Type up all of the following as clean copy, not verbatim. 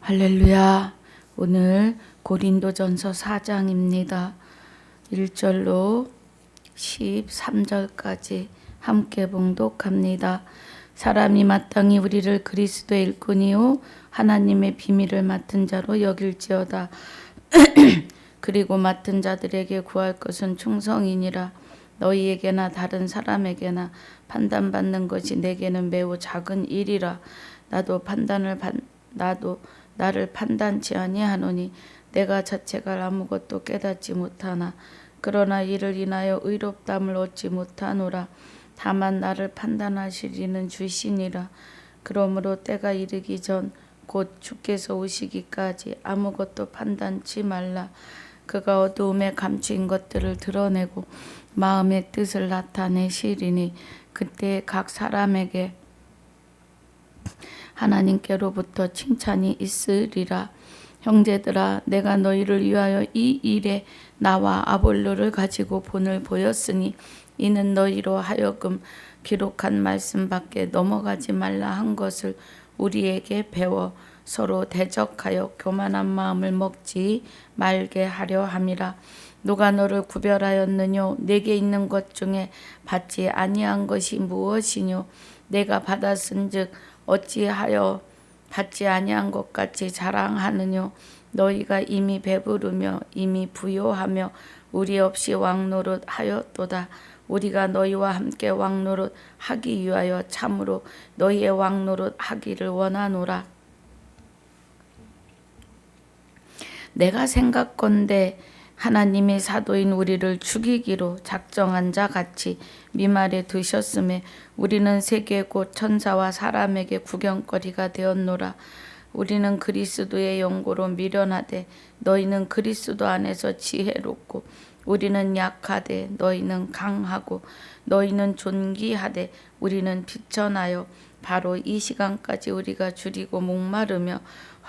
할렐루야. 오늘 고린도전서 4장입니다. 1절로 13절까지 함께 봉독합니다. 사람이 마땅히 우리를 그리스도의 일꾼이요 하나님의 비밀을 맡은 자로 여길지어다. 그리고 맡은 자들에게 구할 것은 충성이니라. 너희에게나 다른 사람에게나 판단받는 것이 내게는 매우 작은 일이라. 나도 나를 판단치 아니하노니 내가 자체가 아무것도 깨닫지 못하나 그러나 이를 인하여 의롭담을 얻지 못하노라. 다만 나를 판단하실 이는 주시니라. 그러므로 때가 이르기 전 곧 주께서 오시기까지 아무것도 판단치 말라. 그가 어두움에 감추인 것들을 드러내고 마음의 뜻을 나타내시리니 그때 각 사람에게 하나님께로부터 칭찬이 있으리라. 형제들아, 내가 너희를 위하여 이 일에 나와 아볼로를 가지고 본을 보였으니 이는 너희로 하여금 기록한 말씀 밖에 넘어가지 말라 한 것을 우리에게 배워 서로 대적하여 교만한 마음을 먹지 말게 하려 함이라. 누가 너를 구별하였느뇨? 내게 있는 것 중에 받지 아니한 것이 무엇이뇨? 내가 받았은즉 어찌하여 받지 아니한 것 같이 자랑하느뇨? 너희가 이미 배부르며 이미 부요하며 우리 없이 왕노릇 하였도다. 우리가 너희와 함께 왕노릇 하기 위하여 참으로 너희의 왕노릇 하기를 원하노라. 내가 생각건대 하나님의 사도인 우리를 죽이기로 작정한 자 같이 미말에 드셨음에 우리는 세계 곧 천사와 사람에게 구경거리가 되었노라. 우리는 그리스도의 영고로 미련하되 너희는 그리스도 안에서 지혜롭고 우리는 약하되 너희는 강하고 너희는 존귀하되 우리는 비천하여 바로 이 시간까지 우리가 줄이고 목마르며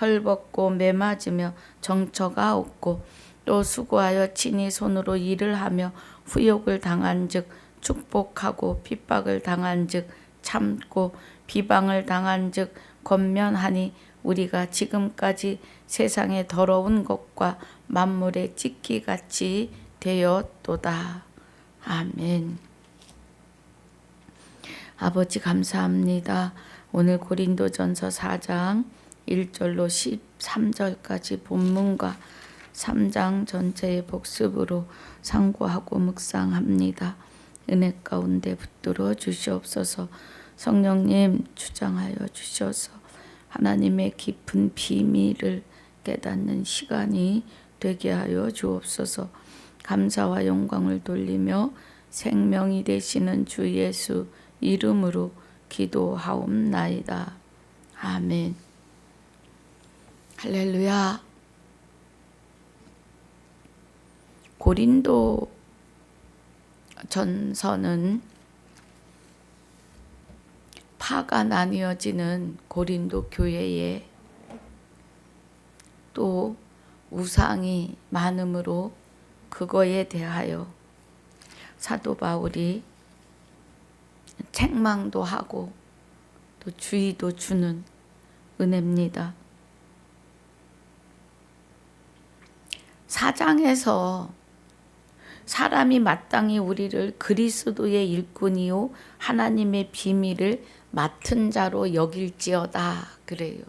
헐벗고 매맞으며 정처가 없고 또 수고하여 친히 손으로 일을 하며 후욕을 당한즉 축복하고 핍박을 당한즉 참고 비방을 당한즉 권면하니 우리가 지금까지 세상의 더러운 것과 만물의 찢기같이 되었도다. 아멘. 아버지 감사합니다. 오늘 고린도전서 4장 1절로 13절까지 본문과 3장 전체의 복습으로 상고하고 묵상합니다. 은혜 가운데 붙들어 주시옵소서. 성령님 주장하여 주셔서 하나님의 깊은 비밀을 깨닫는 시간이 되게 하여 주옵소서. 감사와 영광을 돌리며 생명이 되시는 주 예수 이름으로 기도하옵나이다. 아멘. 할렐루야. 고린도 전서는 파가 나뉘어지는 고린도 교회에 또 우상이 많으므로 그거에 대하여 사도 바울이 책망도 하고 또 주의도 주는 은혜입니다. 4장에서 사람이 마땅히 우리를 그리스도의 일꾼이요 하나님의 비밀을 맡은 자로 여길지어다 그래요.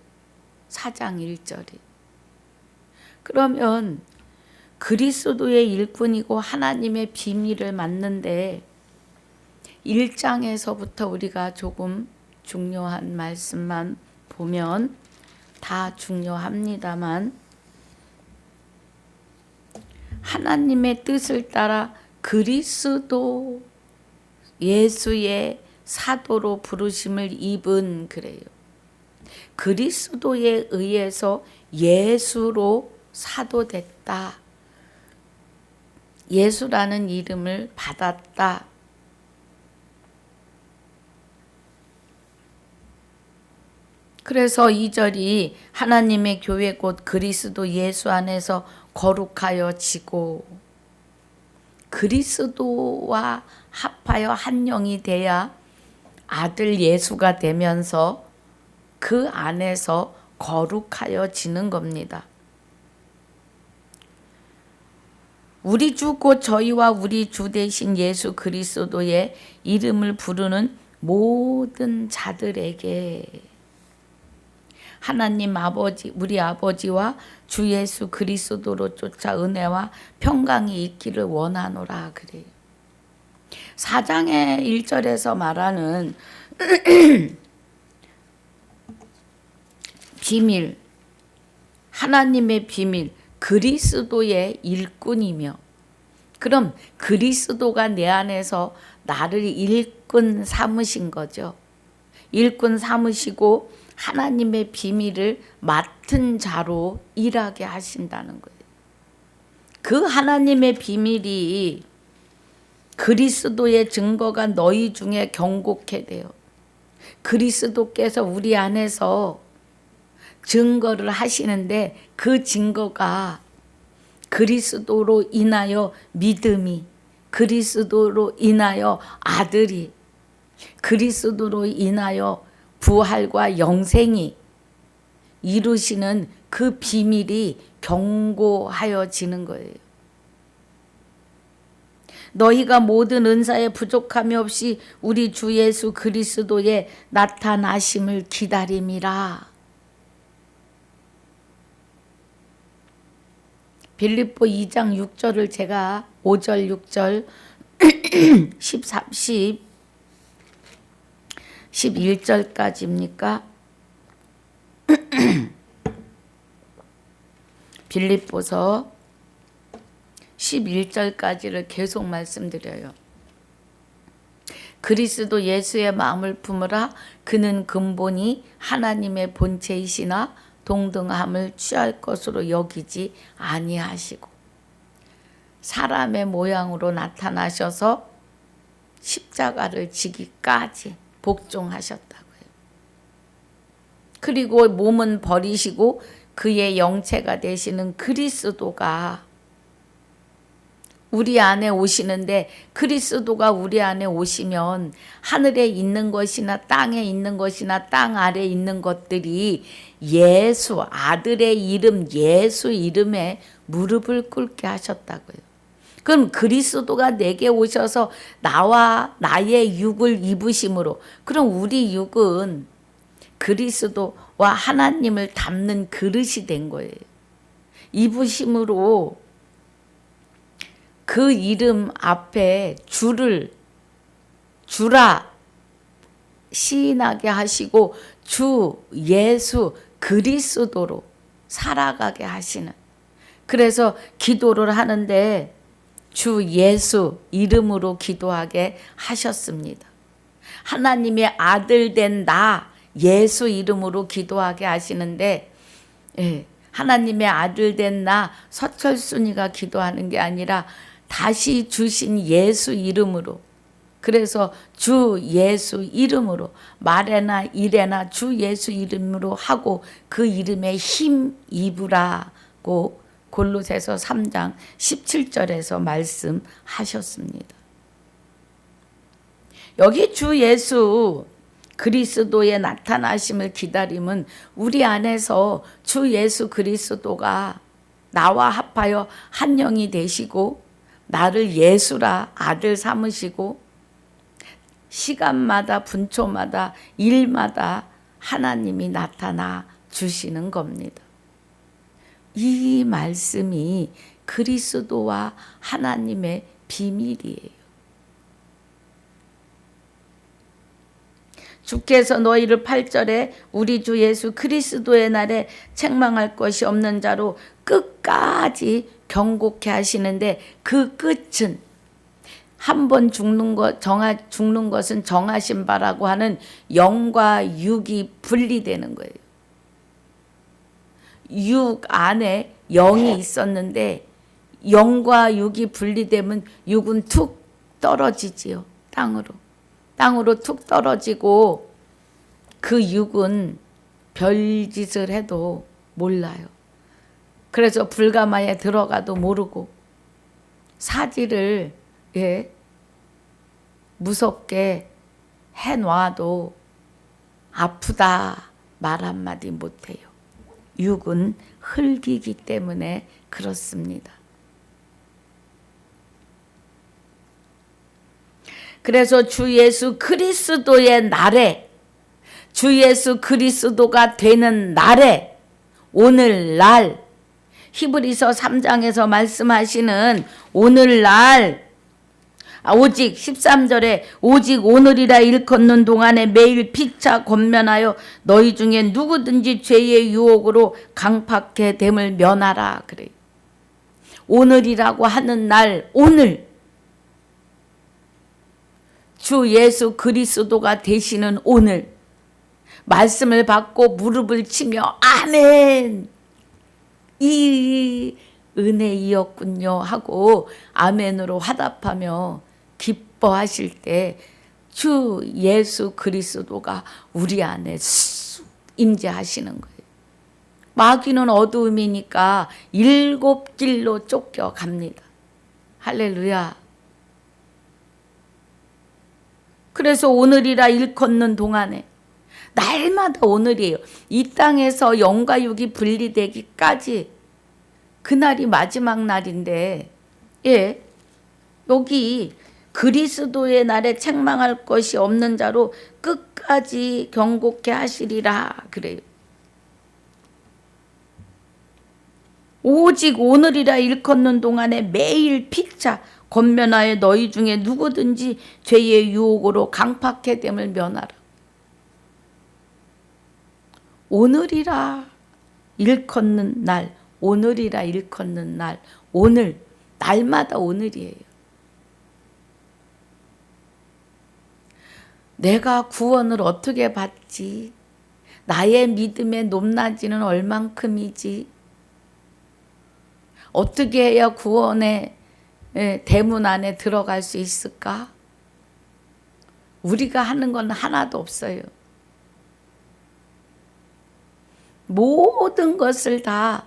4장 1절이. 그러면 그리스도의 일꾼이고 하나님의 비밀을 맡는데 1장에서부터 우리가 조금 중요한 말씀만 보면 다 중요합니다만 하나님의 뜻을 따라 그리스도 예수의 사도로 부르심을 입은 그래요. 그리스도에 의해서 예수로 사도됐다. 예수라는 이름을 받았다. 그래서 2절이 하나님의 교회 곧 그리스도 예수 안에서 거룩하여지고 그리스도와 합하여 한 영이 돼야 아들 예수가 되면서 그 안에서 거룩하여지는 겁니다. 우리 주 곧 저희와 우리 주 되신 예수 그리스도의 이름을 부르는 모든 자들에게 하나님 아버지, 우리 아버지와 주 예수 그리스도로 쫓아 은혜와 평강이 있기를 원하노라 그래요. 4장의 1절에서 말하는 비밀, 하나님의 비밀, 그리스도의 일꾼이며, 그럼 그리스도가 내 안에서 나를 일꾼 삼으신 거죠. 일꾼 삼으시고 하나님의 비밀을 맡은 자로 일하게 하신다는 거예요. 그 하나님의 비밀이 그리스도의 증거가 너희 중에 경고케 되어 그리스도께서 우리 안에서 증거를 하시는데 그 증거가 그리스도로 인하여 믿음이, 그리스도로 인하여 아들이, 그리스도로 인하여 부활과 영생이 이루시는 그 비밀이 경고하여지는 거예요. 너희가 모든 은사에 부족함이 없이 우리 주 예수 그리스도의 나타나심을 기다림이라. 빌립보 2장 6절을 제가 5절 6절 13, 11절까지입니까? 빌립보서 11절까지를 계속 말씀드려요. 그리스도 예수의 마음을 품으라. 그는 근본이 하나님의 본체이시나 동등함을 취할 것으로 여기지 아니하시고 사람의 모양으로 나타나셔서 십자가를 지기까지 복종하셨다고요. 그리고 몸은 버리시고 그의 영체가 되시는 그리스도가 우리 안에 오시는데, 그리스도가 우리 안에 오시면 하늘에 있는 것이나 땅에 있는 것이나 땅 아래에 있는 것들이 예수, 아들의 이름 예수 이름에 무릎을 꿇게 하셨다고요. 그럼 그리스도가 내게 오셔서 나와 나의 육을 입으심으로, 그럼 우리 육은 그리스도와 하나님을 담는 그릇이 된 거예요. 입으심으로 그 이름 앞에 주라 시인하게 하시고 주 예수 그리스도로 살아가게 하시는, 그래서 기도를 하는데 주 예수 이름으로 기도하게 하셨습니다. 하나님의 아들 된 나 예수 이름으로 기도하게 하시는데, 하나님의 아들 된 나 서철순이가 기도하는 게 아니라 다시 주신 예수 이름으로, 그래서 주 예수 이름으로 말에나 일에나 주 예수 이름으로 하고 그 이름에 힘 입으라고 골로새서 3장 17절에서 말씀하셨습니다. 여기 주 예수 그리스도의 나타나심을 기다림은 우리 안에서 주 예수 그리스도가 나와 합하여 한 영이 되시고 나를 예수라 아들 삼으시고 시간마다 분초마다 일마다 하나님이 나타나 주시는 겁니다. 이 말씀이 그리스도와 하나님의 비밀이에요. 주께서 너희를 8절에 우리 주 예수 그리스도의 날에 책망할 것이 없는 자로 끝까지 경고케 하시는데, 그 끝은 한 번 죽는 것은 정하신 바라고 하는 영과 육이 분리되는 거예요. 육 안에 영이 있었는데 영과 육이 분리되면 육은 툭 떨어지지요. 땅으로 툭 떨어지고 그 육은 별짓을 해도 몰라요. 그래서 불가마에 들어가도 모르고 사지를 무섭게 해놔도 아프다 말 한마디 못해요. 육은 흙이기 때문에 그렇습니다. 그래서 주 예수 그리스도의 날에, 주 예수 그리스도가 되는 날에, 오늘날, 히브리서 3장에서 말씀하시는 오늘날, 오직 13절에 오직 오늘이라 일컫는 동안에 매일 피차 권면하여 너희 중에 누구든지 죄의 유혹으로 강팍해 됨을 면하라 그래요. 오늘이라고 하는 날, 오늘 주 예수 그리스도가 되시는 오늘 말씀을 받고 무릎을 치며 아멘, 이 은혜이었군요 하고 아멘으로 화답하며 기뻐하실 때 주 예수 그리스도가 우리 안에 쑥 임재하시는 거예요. 마귀는 어두움이니까 7길로 쫓겨갑니다. 할렐루야. 그래서 오늘이라 일컫는 동안에, 날마다 오늘이에요. 이 땅에서 영과 육이 분리되기까지 그날이 마지막 날인데, 예, 여기 그리스도의 날에 책망할 것이 없는 자로 끝까지 경고케 하시리라 그래요. 오직 오늘이라 일컫는 동안에 매일 피차 권면하여 너희 중에 누구든지 죄의 유혹으로 강팍해 됨을 면하라. 오늘이라 일컫는 날, 오늘이라 일컫는 날, 오늘, 날마다 오늘이에요. 내가 구원을 어떻게 받지? 나의 믿음의 높낮이는 얼만큼이지? 어떻게 해야 구원의 대문 안에 들어갈 수 있을까? 우리가 하는 건 하나도 없어요. 모든 것을 다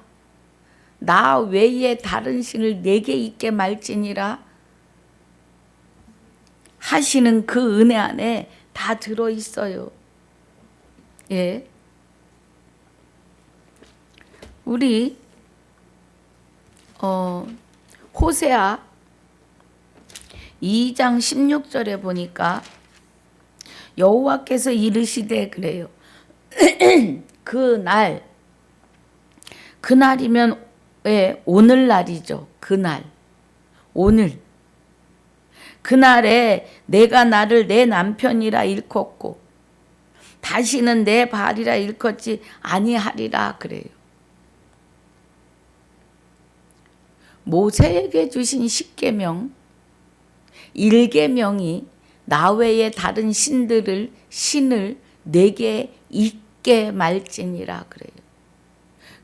나 외에 다른 신을 내게 있게 말지니라 하시는 그 은혜 안에 다 들어있어요. 예. 우리 호세아 2장 16절에 보니까 여호와께서 이르시되 그래요. 그날이면 왜 오늘날이죠. 그날, 오늘. 그날에 내가 나를 내 남편이라 일컫고 다시는 내 발이라 일컫지 아니하리라 그래요. 모세에게 주신 10계명, 1계명이 나 외에 다른 신을 내게 있게 말지니라 그래요.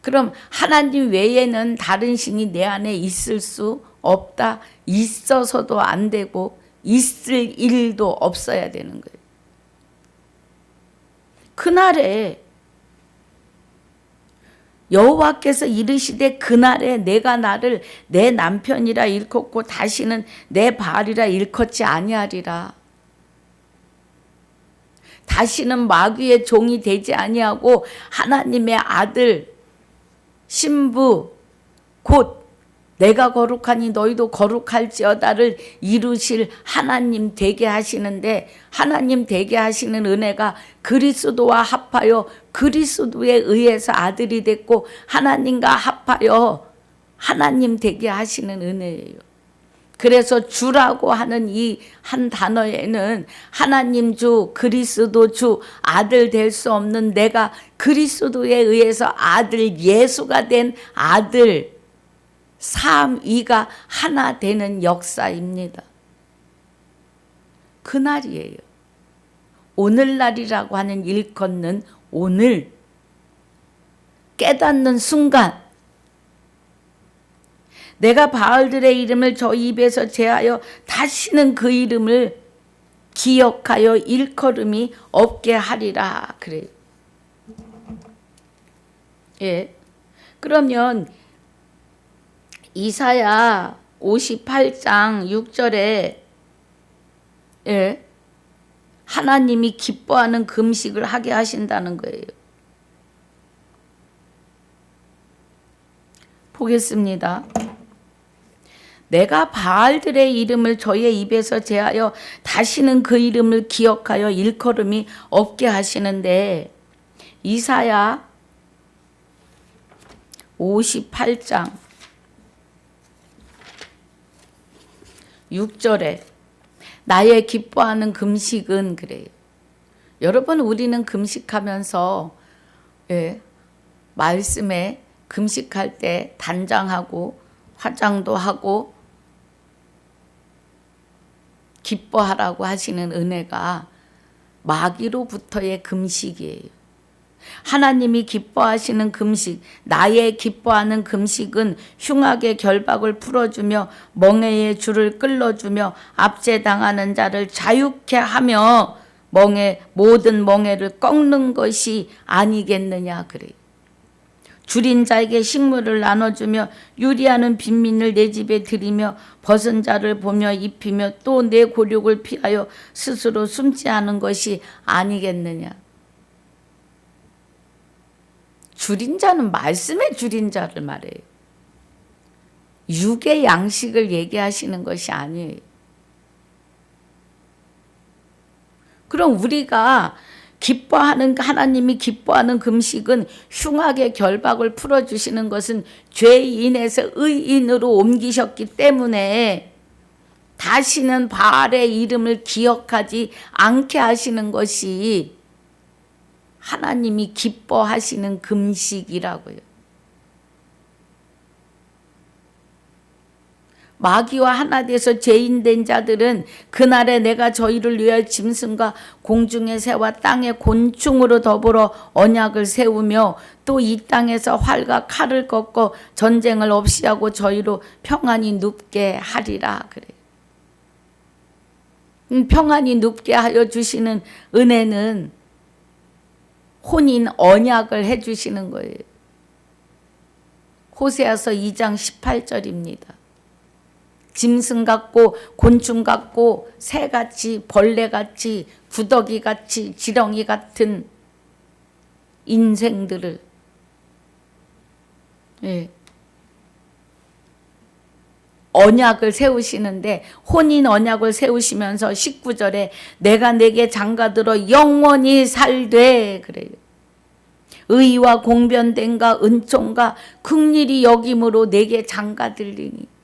그럼 하나님 외에는 다른 신이 내 안에 있을 수 없다. 있어서도 안 되고 있을 일도 없어야 되는 거예요. 그날에 여호와께서 이르시되 그날에 내가 나를 내 남편이라 일컫고 다시는 내 발이라 일컫지 아니하리라. 다시는 마귀의 종이 되지 아니하고 하나님의 아들 신부 곧 내가 거룩하니 너희도 거룩할지어다를 이루실 하나님 되게 하시는데, 하나님 되게 하시는 은혜가 그리스도와 합하여 그리스도에 의해서 아들이 됐고 하나님과 합하여 하나님 되게 하시는 은혜예요. 그래서 주라고 하는 이 한 단어에는 하나님 주, 그리스도 주, 아들 될 수 없는 내가 그리스도에 의해서 아들, 예수가 된 아들, 삼위가 하나 되는 역사입니다. 그날이에요. 오늘날이라고 하는 일컫는 오늘, 깨닫는 순간 내가 바알들의 이름을 저 입에서 제하여 다시는 그 이름을 기억하여 일컬음이 없게 하리라 그래요. 예. 그러면 이사야 58장 6절에 예, 하나님이 기뻐하는 금식을 하게 하신다는 거예요. 보겠습니다. 내가 바알들의 이름을 저의 입에서 제하여 다시는 그 이름을 기억하여 일컬음이 없게 하시는데, 이사야 58장 6절에 나의 기뻐하는 금식은 그래요. 여러분, 우리는 금식하면서 말씀에 금식할 때 단장하고 화장도 하고 기뻐하라고 하시는 은혜가 마귀로부터의 금식이에요. 하나님이 기뻐하시는 금식, 나의 기뻐하는 금식은 흉악의 결박을 풀어주며 멍에의 줄을 끌어주며 압제당하는 자를 자유케 하며 모든 멍에를 꺾는 것이 아니겠느냐 그래요. 줄인 자에게 식물을 나눠주며 유리하는 빈민을 내 집에 들이며 벗은 자를 보며 입히며 또 내 곤욕을 피하여 스스로 숨지 않은 것이 아니겠느냐. 줄인 자는 말씀의 줄인 자를 말해요. 육의 양식을 얘기하시는 것이 아니에요. 그럼 우리가 하나님이 기뻐하는 금식은 흉악의 결박을 풀어주시는 것은 죄인에서 의인으로 옮기셨기 때문에 다시는 바알의 이름을 기억하지 않게 하시는 것이 하나님이 기뻐하시는 금식이라고요. 마귀와 하나 돼서 죄인된 자들은 그날에 내가 저희를 위하여 짐승과 공중의 새와 땅의 곤충으로 더불어 언약을 세우며 또 이 땅에서 활과 칼을 꺾어 전쟁을 없이 하고 저희로 평안히 눕게 하리라 그래요. 평안히 눕게 하여 주시는 은혜는 혼인 언약을 해 주시는 거예요. 호세아서 2장 18절입니다. 짐승 같고 곤충 같고 새같이 벌레같이 구더기같이 지렁이 같은 인생들을 언약을 세우시는데 혼인 언약을 세우시면서 19절에 내가 내게 장가들어 영원히 살되 그래요. 의와 공변됨과 은총과 긍휼히 여김으로 내게 장가들리니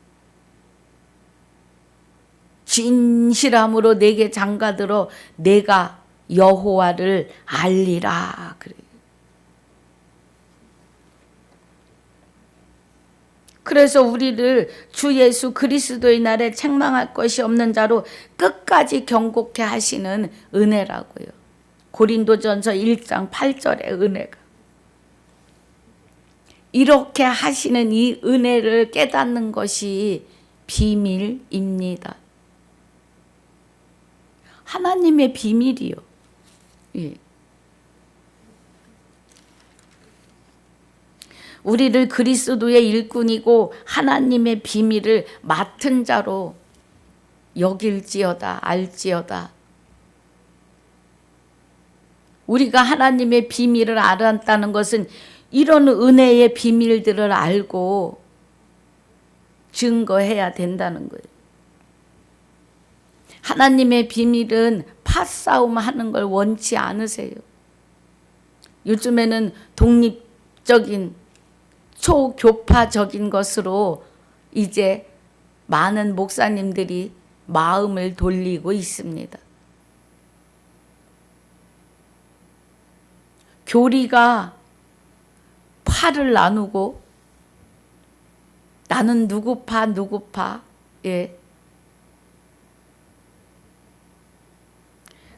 진실함으로 내게 장가들어 내가 여호와를 알리라 그래요. 그래서 우리를 주 예수 그리스도의 날에 책망할 것이 없는 자로 끝까지 경고케 하시는 은혜라고요. 고린도전서 1장 8절의 은혜가. 이렇게 하시는 이 은혜를 깨닫는 것이 비밀입니다. 하나님의 비밀이요. 예. 우리를 그리스도의 일꾼이고 하나님의 비밀을 맡은 자로 여길지어다 알지어다. 우리가 하나님의 비밀을 알았다는 것은 이런 은혜의 비밀들을 알고 증거해야 된다는 거예요. 하나님의 비밀은 팥싸움 하는 걸 원치 않으세요. 요즘에는 독립적인 초교파적인 것으로 이제 많은 목사님들이 마음을 돌리고 있습니다. 교리가 파를 나누고 나는 누구 파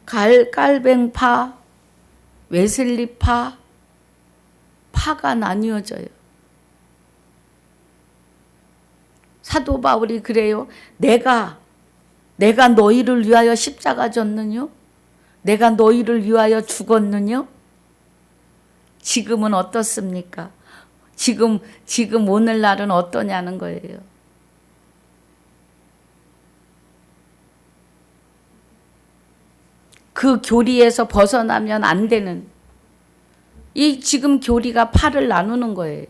깔뱅파 웨슬리파 파가 나뉘어져요. 사도 바울이 그래요. 내가 너희를 위하여 십자가 졌느냐? 내가 너희를 위하여 죽었느냐? 지금은 어떻습니까? 지금 오늘날은 어떠냐는 거예요. 그 교리에서 벗어나면 안 되는 이 지금 교리가 파를 나누는 거예요.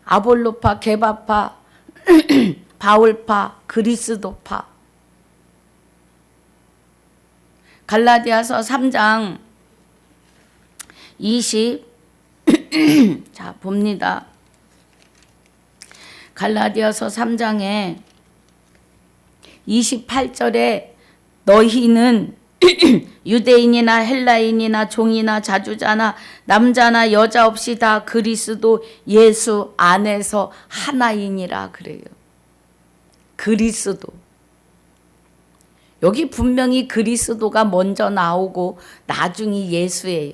아볼로파, 게바파, 바울파, 그리스도파. 갈라디아서 3장 자 봅니다. 갈라디아서 3장에 28절에 너희는 유대인이나 헬라인이나 종이나 자주자나 남자나 여자 없이 다 그리스도 예수 안에서 하나이니라 그래요. 그리스도. 여기 분명히 그리스도가 먼저 나오고 나중이 예수예요.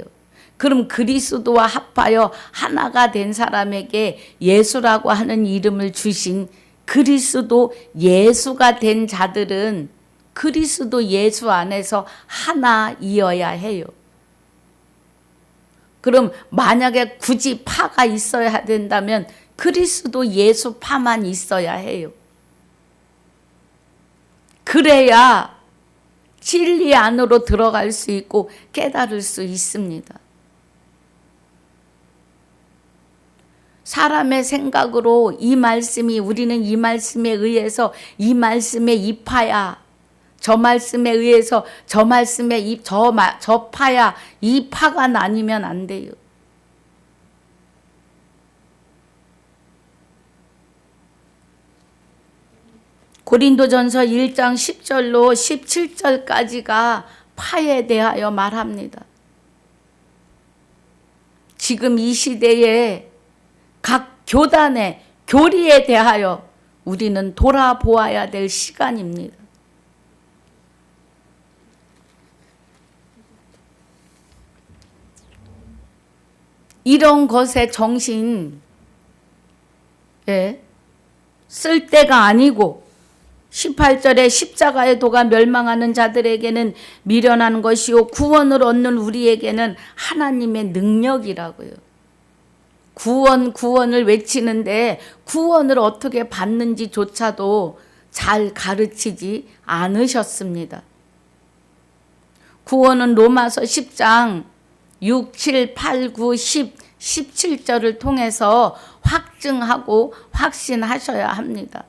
그럼 그리스도와 합하여 하나가 된 사람에게 예수라고 하는 이름을 주신 그리스도 예수가 된 자들은 그리스도 예수 안에서 하나이어야 해요. 그럼 만약에 굳이 파가 있어야 된다면 그리스도 예수 파만 있어야 해요. 그래야 진리 안으로 들어갈 수 있고 깨달을 수 있습니다. 사람의 생각으로 이 말씀이 우리는 이 말씀에 의해서 이 말씀의 이 파야, 저 말씀에 의해서 저 말씀의 저 파야, 이 파가 나뉘면 안 돼요. 고린도전서 1장 10절로 17절까지가 파에 대하여 말합니다. 지금 이 시대에 각 교단의 교리에 대하여 우리는 돌아보아야 될 시간입니다. 이런 것에 정신 쓸 때가 아니고 18절에 십자가의 도가 멸망하는 자들에게는 미련한 것이요 구원을 얻는 우리에게는 하나님의 능력이라고요. 구원을 외치는데 구원을 어떻게 받는지조차도 잘 가르치지 않으셨습니다. 구원은 로마서 10장 6, 7, 8, 9, 10, 17절을 통해서 확증하고 확신하셔야 합니다.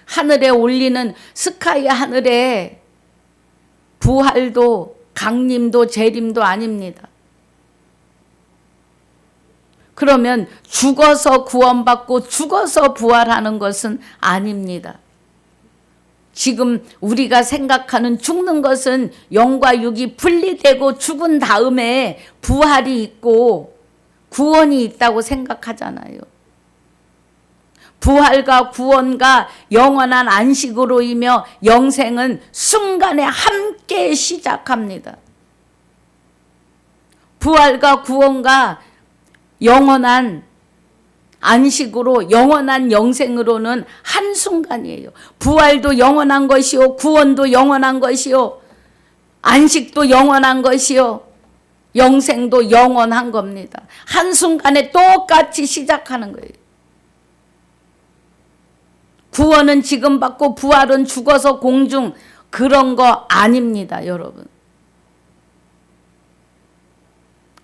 하늘에 올리는 스카이 하늘에 부활도 강림도 재림도 아닙니다. 그러면 죽어서 구원받고 죽어서 부활하는 것은 아닙니다. 지금 우리가 생각하는 죽는 것은 영과 육이 분리되고 죽은 다음에 부활이 있고 구원이 있다고 생각하잖아요. 부활과 구원과 영원한 안식으로이며 영생은 순간에 함께 시작합니다. 부활과 구원과 영원한 안식으로 영원한 영생으로는 한순간이에요. 부활도 영원한 것이요 구원도 영원한 것이요 안식도 영원한 것이요 영생도 영원한 겁니다. 한순간에 똑같이 시작하는 거예요. 구원은 지금 받고 부활은 죽어서 공중 그런 거 아닙니다, 여러분.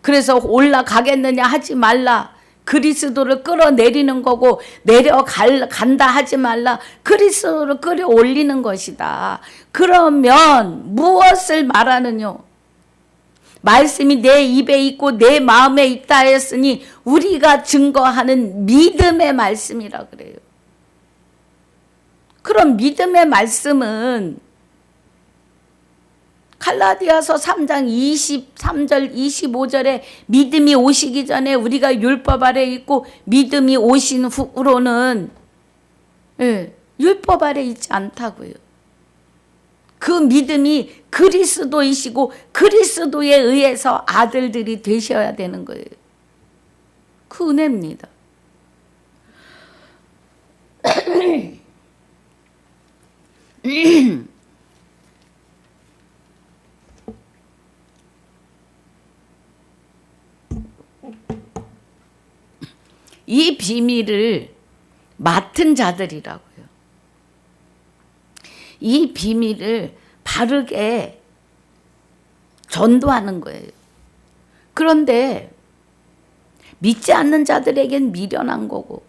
그래서 올라가겠느냐 하지 말라. 그리스도를 끌어내리는 거고 내려간다 하지 말라. 그리스도를 끌어올리는 것이다. 그러면 무엇을 말하느냐? 말씀이 내 입에 있고 내 마음에 있다 했으니 우리가 증거하는 믿음의 말씀이라 그래요. 그럼 믿음의 말씀은 갈라디아서 3장 23절 25절에 믿음이 오시기 전에 우리가 율법 아래 있고 믿음이 오신 후로는 율법 아래 있지 않다고요. 그 믿음이 그리스도이시고 그리스도에 의해서 아들들이 되셔야 되는 거예요. 그 은혜입니다. 이 비밀을 맡은 자들이라고요. 이 비밀을 바르게 전도하는 거예요. 그런데 믿지 않는 자들에겐 미련한 거고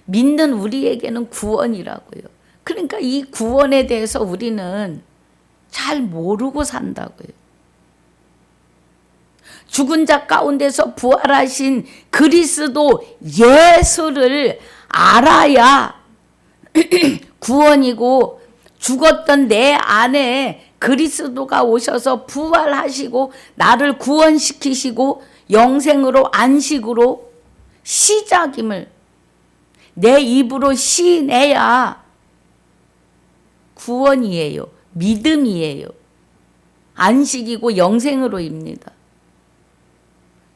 믿는 우리에게는 구원이라고요. 그러니까 이 구원에 대해서 우리는 잘 모르고 산다고요. 죽은 자 가운데서 부활하신 그리스도 예수를 알아야 구원이고, 죽었던 내 안에 그리스도가 오셔서 부활하시고 나를 구원시키시고 영생으로 안식으로 시작임을 내 입으로 시내야 구원이에요. 믿음이에요. 안식이고 영생으로입니다.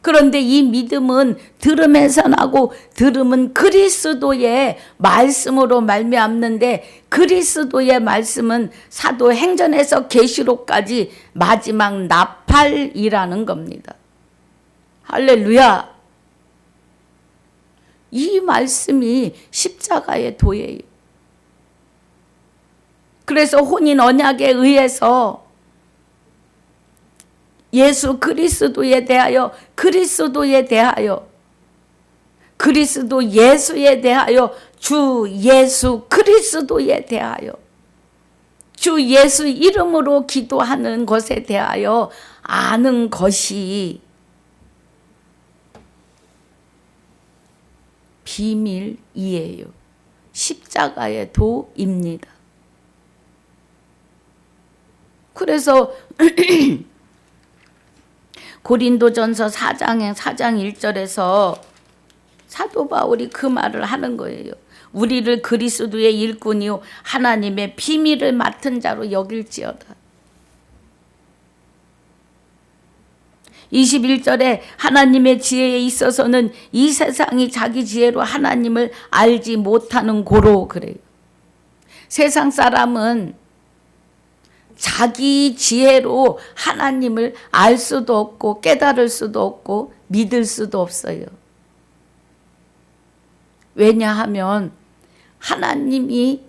그런데 이 믿음은 들음에서 나고 들음은 그리스도의 말씀으로 말미암는데, 그리스도의 말씀은 사도행전에서 계시록까지 마지막 나팔이라는 겁니다. 할렐루야. 이 말씀이 십자가의 도예요. 그래서 혼인 언약에 의해서 예수 그리스도에 대하여, 그리스도에 대하여, 그리스도 예수에 대하여, 주 예수 그리스도에 대하여, 주 예수 이름으로 기도하는 것에 대하여 아는 것이 비밀이에요. 십자가의 도입니다. 그래서 고린도전서 4장 1절에서 사도 바울이 그 말을 하는 거예요. 우리를 그리스도의 일꾼이요 하나님의 비밀을 맡은 자로 여길지어다. 21절에 하나님의 지혜에 있어서는 이 세상이 자기 지혜로 하나님을 알지 못하는 고로 그래요. 세상 사람은 자기 지혜로 하나님을 알 수도 없고 깨달을 수도 없고 믿을 수도 없어요. 왜냐하면 하나님이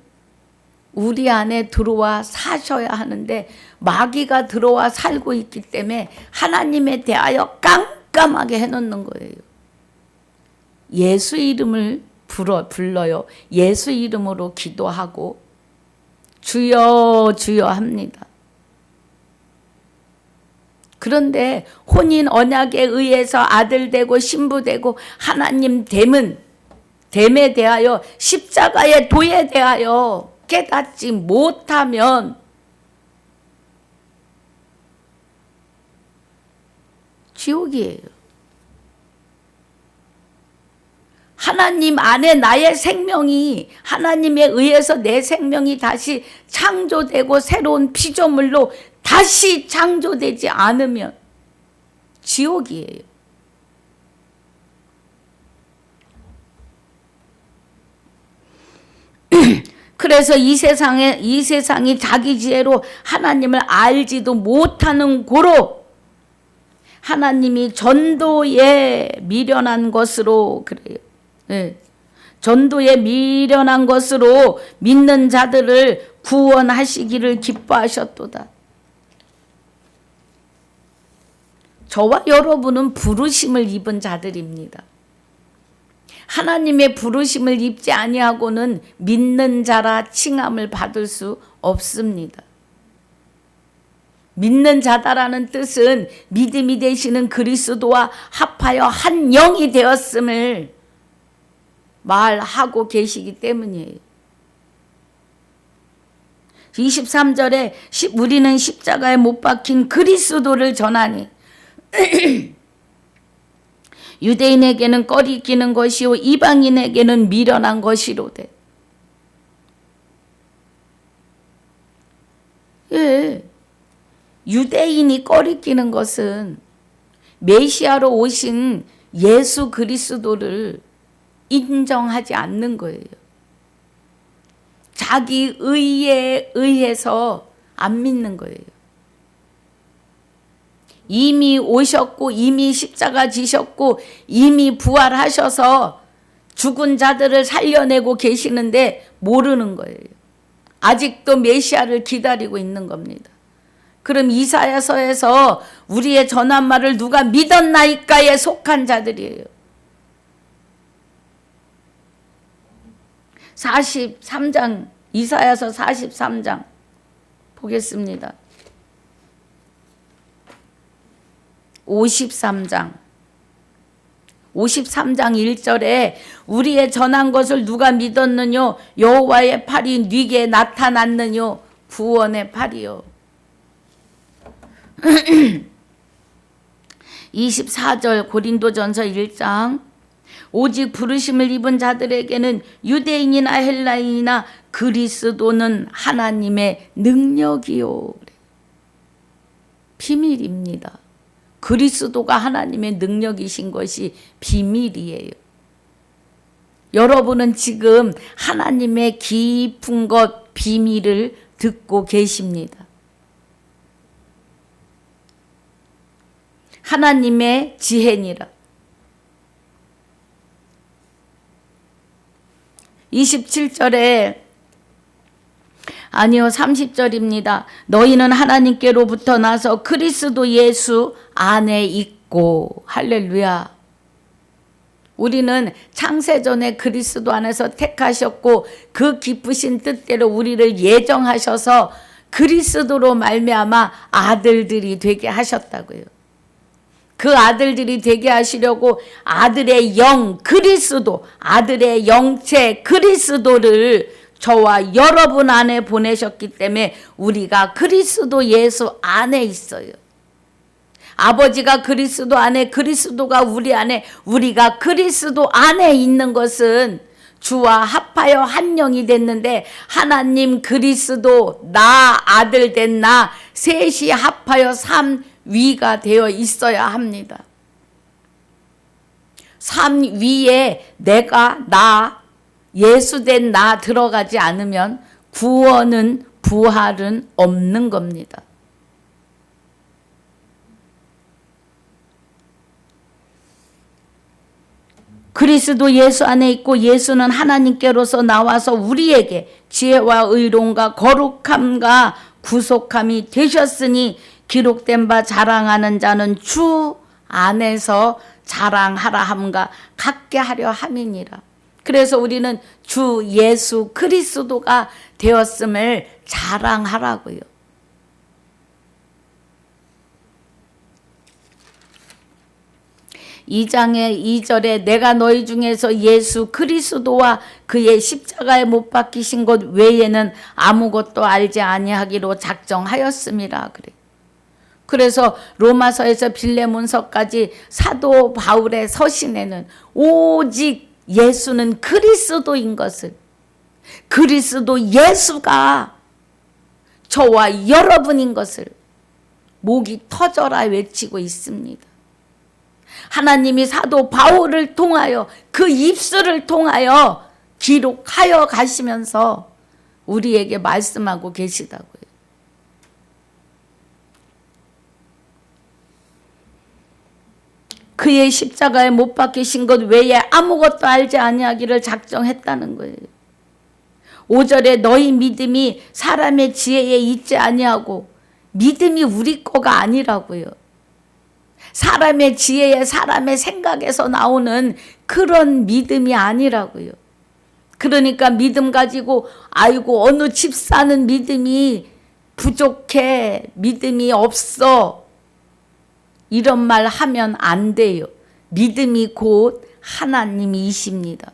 우리 안에 들어와 사셔야 하는데 마귀가 들어와 살고 있기 때문에 하나님에 대하여 깜깜하게 해놓는 거예요. 예수 이름을 불러요. 예수 이름으로 기도하고 주여 주여 합니다. 그런데 혼인 언약에 의해서 아들 되고 신부 되고 하나님 됨에 대하여 십자가의 도에 대하여 깨닫지 못하면 지옥이에요. 하나님 안에 나의 생명이, 하나님에 의해서 내 생명이 다시 창조되고 새로운 피조물로 다시 창조되지 않으면 지옥이에요. 그래서 이 세상이 자기 지혜로 하나님을 알지도 못하는 고로 하나님이 전도에 미련한 것으로 그래요. 네. 전도에 미련한 것으로 믿는 자들을 구원하시기를 기뻐하셨도다. 저와 여러분은 부르심을 입은 자들입니다. 하나님의 부르심을 입지 아니하고는 믿는 자라 칭함을 받을 수 없습니다. 믿는 자다라는 뜻은 믿음이 되시는 그리스도와 합하여 한 영이 되었음을 말하고 계시기 때문이에요. 23절에 우리는 십자가에 못 박힌 그리스도를 전하니 유대인에게는 꺼리끼는 것이요 이방인에게는 미련한 것이로되. 예, 유대인이 꺼리끼는 것은 메시아로 오신 예수 그리스도를 인정하지 않는 거예요. 자기 의에 의해서 안 믿는 거예요. 이미 오셨고 이미 십자가 지셨고 이미 부활하셔서 죽은 자들을 살려내고 계시는데 모르는 거예요. 아직도 메시아를 기다리고 있는 겁니다. 그럼 이사야서에서 우리의 전한 말을 누가 믿었나이까에 속한 자들이에요. 43장, 이사야서 43장 보겠습니다. 53장 1절에 우리의 전한 것을 누가 믿었느뇨? 여호와의 팔이 네게 나타났느뇨? 구원의 팔이요. 24절 고린도전서 1장 오직 부르심을 입은 자들에게는 유대인이나 헬라인이나 그리스도는 하나님의 능력이요. 비밀입니다. 그리스도가 하나님의 능력이신 것이 비밀이에요. 여러분은 지금 하나님의 깊은 것 비밀을 듣고 계십니다. 하나님의 지혜니라. 27절에 아니요 30절입니다. 너희는 하나님께로부터 나서 그리스도 예수 안에 있고. 할렐루야. 우리는 창세전에 그리스도 안에서 택하셨고 그 기쁘신 뜻대로 우리를 예정하셔서 그리스도로 말미암아 아들들이 되게 하셨다고요. 그 아들들이 되게 하시려고 아들의 영 그리스도, 아들의 영체 그리스도를 저와 여러분 안에 보내셨기 때문에 우리가 그리스도 예수 안에 있어요. 아버지가 그리스도 안에, 그리스도가 우리 안에, 우리가 그리스도 안에 있는 것은 주와 합하여 한 영이 됐는데 하나님 그리스도 나 아들 된 나 셋이 합하여 삼위가 되어 있어야 합니다. 삼위에 내가 나 예수 된 나 들어가지 않으면 구원은 부활은 없는 겁니다. 그리스도 예수 안에 있고 예수는 하나님께로서 나와서 우리에게 지혜와 의로움과 거룩함과 구속함이 되셨으니 기록된 바 자랑하는 자는 주 안에서 자랑하라 함과 같게 하려 함이니라. 그래서 우리는 주 예수 그리스도가 되었음을 자랑하라고요. 이 장의 2절에 내가 너희 중에서 예수 그리스도와 그의 십자가에 못 박히신 것 외에는 아무것도 알지 아니하기로 작정하였음이라 그래. 그래서 로마서에서 빌레몬서까지 사도 바울의 서신에는 오직 예수는 그리스도인 것을, 그리스도 예수가 저와 여러분인 것을 목이 터져라 외치고 있습니다. 하나님이 사도 바울을 통하여 그 입술을 통하여 기록하여 가시면서 우리에게 말씀하고 계시다고요. 그의 십자가에 못 박히신 것 외에 아무것도 알지 아니하기를 작정했다는 거예요. 5절에 너희 믿음이 사람의 지혜에 있지 아니하고, 믿음이 우리 거가 아니라고요. 사람의 지혜에 사람의 생각에서 나오는 그런 믿음이 아니라고요. 그러니까 믿음 가지고 아이고 어느 집사는 믿음이 부족해, 믿음이 없어, 이런 말 하면 안 돼요. 믿음이 곧 하나님이십니다.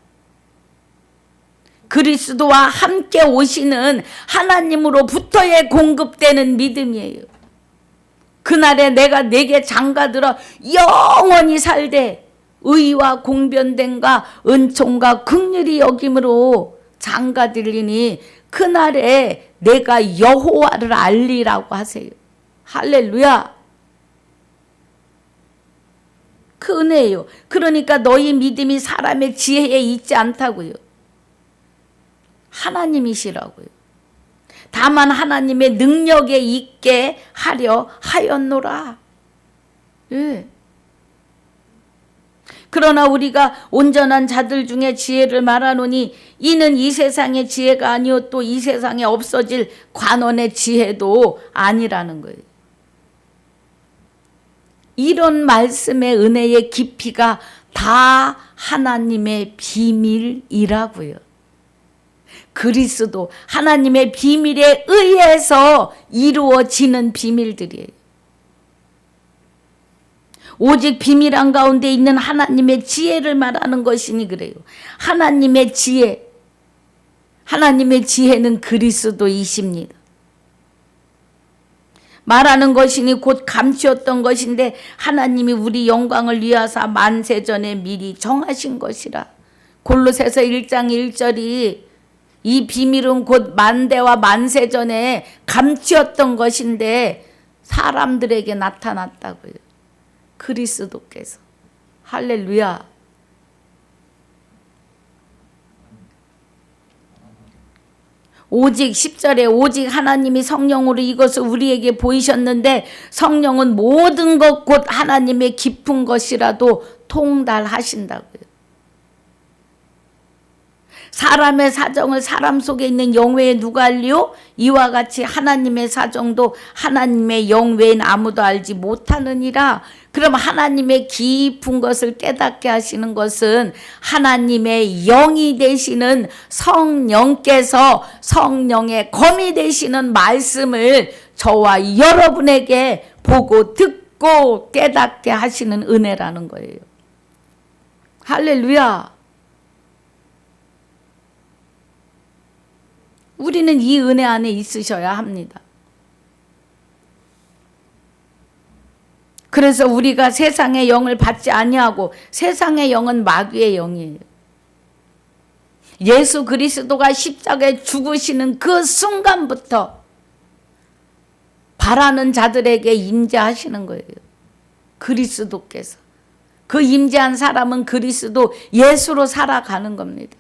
그리스도와 함께 오시는 하나님으로부터의 공급되는 믿음이에요. 그날에 내가 내게 장가들어 영원히 살되 의와 공변됨과 은총과 긍휼이 여김으로 장가들리니 그날에 내가 여호와를 알리라고 하세요. 할렐루야. 그 은혜예요. 그러니까 너희 믿음이 사람의 지혜에 있지 않다고요. 하나님이시라고요. 다만 하나님의 능력에 있게 하려 하였노라. 예. 그러나 우리가 온전한 자들 중에 지혜를 말하노니 이는 이 세상의 지혜가 아니요 또 이 세상에 없어질 관원의 지혜도 아니라는 거예요. 이런 말씀의 은혜의 깊이가 다 하나님의 비밀이라고요. 그리스도 하나님의 비밀에 의해서 이루어지는 비밀들이에요. 오직 비밀 한가운데 있는 하나님의 지혜를 말하는 것이니 그래요. 하나님의 지혜, 하나님의 지혜는 그리스도이십니다. 말하는 것이니 곧 감추었던 것인데 하나님이 우리 영광을 위하사 만세전에 미리 정하신 것이라. 골로새서 1장 1절이 이 비밀은 곧 만대와 만세전에 감추었던 것인데 사람들에게 나타났다고요. 그리스도께서. 할렐루야. 오직 10절에 오직 하나님이 성령으로 이것을 우리에게 보이셨는데 성령은 모든 것 곧 하나님의 깊은 것이라도 통달하신다고요. 사람의 사정을 사람 속에 있는 영 외에 누가 알리요? 이와 같이 하나님의 사정도 하나님의 영 외엔 아무도 알지 못하느니라. 그럼 하나님의 깊은 것을 깨닫게 하시는 것은 하나님의 영이 되시는 성령께서 성령의 검이 되시는 말씀을 저와 여러분에게 보고 듣고 깨닫게 하시는 은혜라는 거예요. 할렐루야. 우리는 이 은혜 안에 있으셔야 합니다. 그래서 우리가 세상의 영을 받지 아니하고, 세상의 영은 마귀의 영이에요. 예수 그리스도가 십자가에 죽으시는 그 순간부터 바라는 자들에게 임재하시는 거예요. 그리스도께서. 그 임재한 사람은 그리스도 예수로 살아가는 겁니다.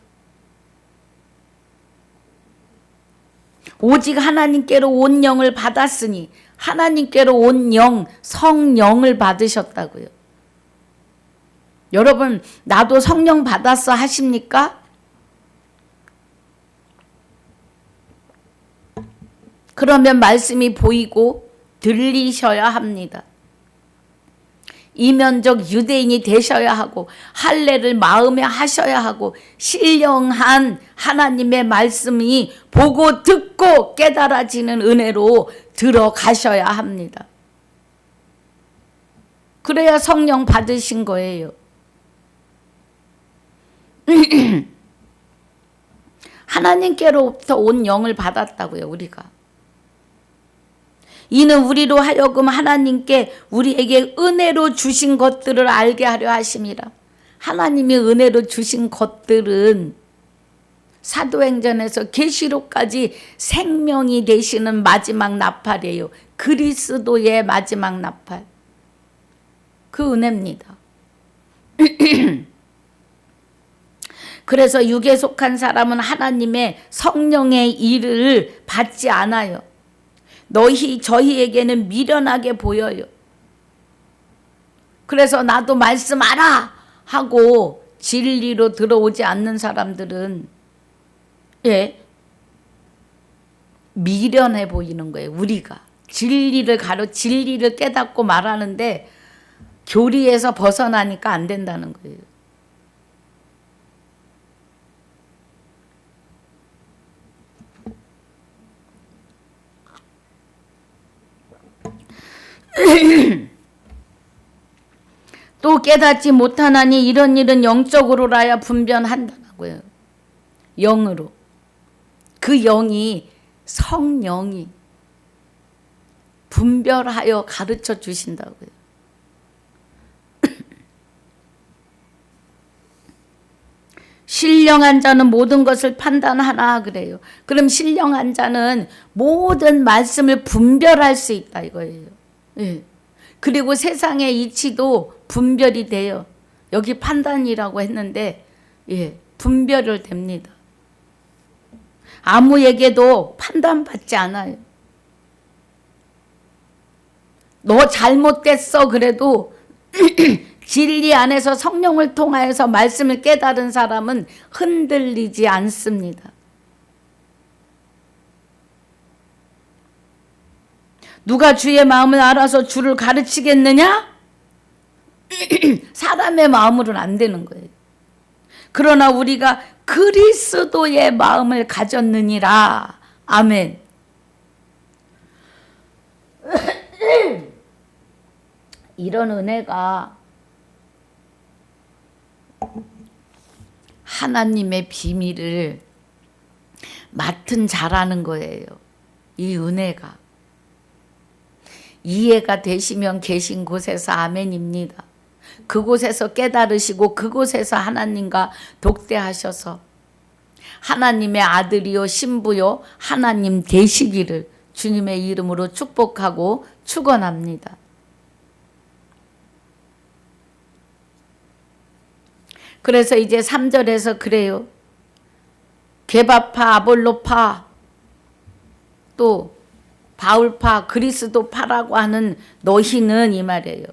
오직 하나님께로 온 영을 받았으니, 하나님께로 온 영, 성령을 받으셨다고요. 여러분, 나도 성령 받았어 하십니까? 그러면 말씀이 보이고 들리셔야 합니다. 이면적 유대인이 되셔야 하고 할례를 마음에 하셔야 하고 신령한 하나님의 말씀이 보고 듣고 깨달아지는 은혜로 들어가셔야 합니다. 그래야 성령 받으신 거예요. 하나님께로부터 온 영을 받았다고요, 우리가. 이는 우리로 하여금 하나님께 우리에게 은혜로 주신 것들을 알게 하려 하심이라. 하나님이 은혜로 주신 것들은 사도행전에서 계시록까지 생명이 되시는 마지막 나팔이에요. 그리스도의 마지막 나팔. 그 은혜입니다. 그래서 육에 속한 사람은 하나님의 성령의 일을 받지 않아요. 저희에게는 미련하게 보여요. 그래서 나도 말씀 알아 하고 진리로 들어오지 않는 사람들은 미련해 보이는 거예요. 우리가 진리를 깨닫고 말하는데 교리에서 벗어나니까 안 된다는 거예요. 또 깨닫지 못하나니 이런 일은 영적으로라야 분별한다고요. 영으로. 그 영이 성령이 분별하여 가르쳐 주신다고요. 신령한 자는 모든 것을 판단하나 그래요. 그럼 신령한 자는 모든 말씀을 분별할 수 있다 이거예요. 예. 그리고 세상의 이치도 분별이 돼요. 여기 판단이라고 했는데 분별을 됩니다. 아무에게도 판단받지 않아요. 너 잘못됐어 그래도 진리 안에서 성령을 통하여서 말씀을 깨달은 사람은 흔들리지 않습니다. 누가 주의 마음을 알아서 주를 가르치겠느냐? 사람의 마음으로는 안 되는 거예요. 그러나 우리가 그리스도의 마음을 가졌느니라. 아멘. 이런 은혜가 하나님의 비밀을 맡은 자라는 거예요. 이 은혜가 이해가 되시면 계신 곳에서 아멘입니다. 그곳에서 깨달으시고 그곳에서 하나님과 독대하셔서 하나님의 아들이요 신부요 하나님 되시기를 주님의 이름으로 축복하고 축원합니다. 그래서 이제 3절에서 그래요. 게바파, 아볼로파, 또 바울파, 그리스도파라고 하는 너희는 이 말이에요.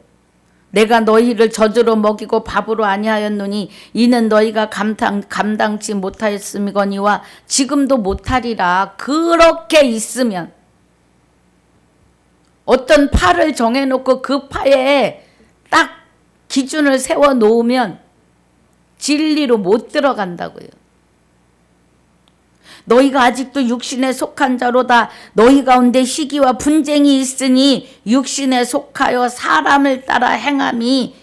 내가 너희를 젖으로 먹이고 밥으로 아니하였노니 이는 너희가 감당치 못하였음이거니와 지금도 못하리라. 그렇게 있으면 어떤 파를 정해놓고 그 파에 딱 기준을 세워놓으면 진리로 못 들어간다고요. 너희가 아직도 육신에 속한 자로다. 너희 가운데 시기와 분쟁이 있으니 육신에 속하여 사람을 따라 행함이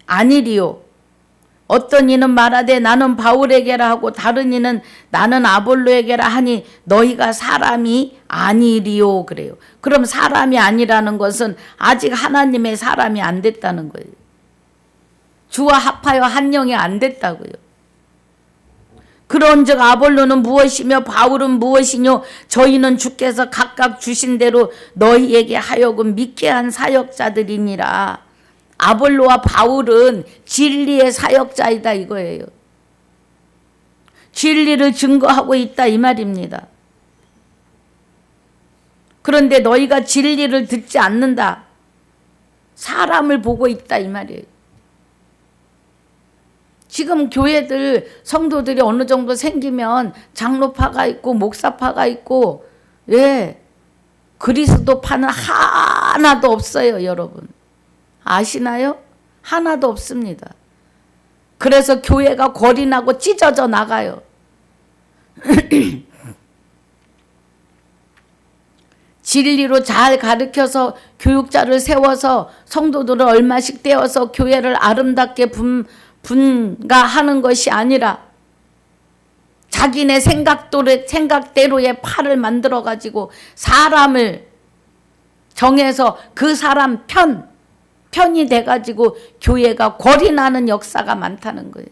아니리요. 어떤 이는 말하되 나는 바울에게라 하고 다른 이는 나는 아볼로에게라 하니 너희가 사람이 아니리요. 그래요. 그럼 사람이 아니라는 것은 아직 하나님의 사람이 안 됐다는 거예요. 주와 합하여 한 영이 안 됐다고요. 그런즉 아볼로는 무엇이며 바울은 무엇이뇨? 저희는 주께서 각각 주신 대로 너희에게 하여금 믿게 한 사역자들이니라. 아볼로와 바울은 진리의 사역자이다 이거예요. 진리를 증거하고 있다 이 말입니다. 그런데 너희가 진리를 듣지 않는다. 사람을 보고 있다 이 말이에요. 지금 교회들 성도들이 어느 정도 생기면 장로파가 있고 목사파가 있고 그리스도파는 하나도 없어요 여러분. 아시나요? 하나도 없습니다. 그래서 교회가 골이 나고 찢어져 나가요. 진리로 잘 가르쳐서 교육자를 세워서 성도들을 얼마씩 떼어서 교회를 아름답게 분가하는 것이 아니라 자기네 생각대로의 팔을 만들어 가지고 사람을 정해서 그 사람 편이 돼 가지고 교회가 골이 나는 역사가 많다는 거예요.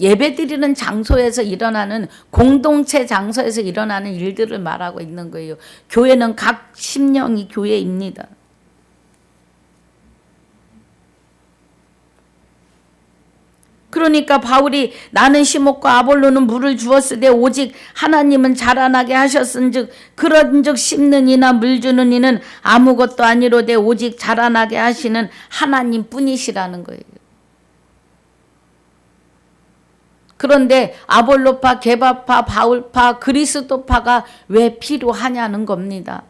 예배드리는 장소에서 일어나는 공동체 장소에서 일어나는 일들을 말하고 있는 거예요. 교회는 각 심령이 교회입니다. 그러니까 바울이 나는 심었고 아볼로는 물을 주었으되 오직 하나님은 자라나게 하셨은즉 그런즉 심는 이나 물 주는 이는 아무것도 아니로되 오직 자라나게 하시는 하나님뿐이시라는 거예요. 그런데 아볼로파, 게바파, 바울파, 그리스도파가 왜 필요하냐는 겁니다.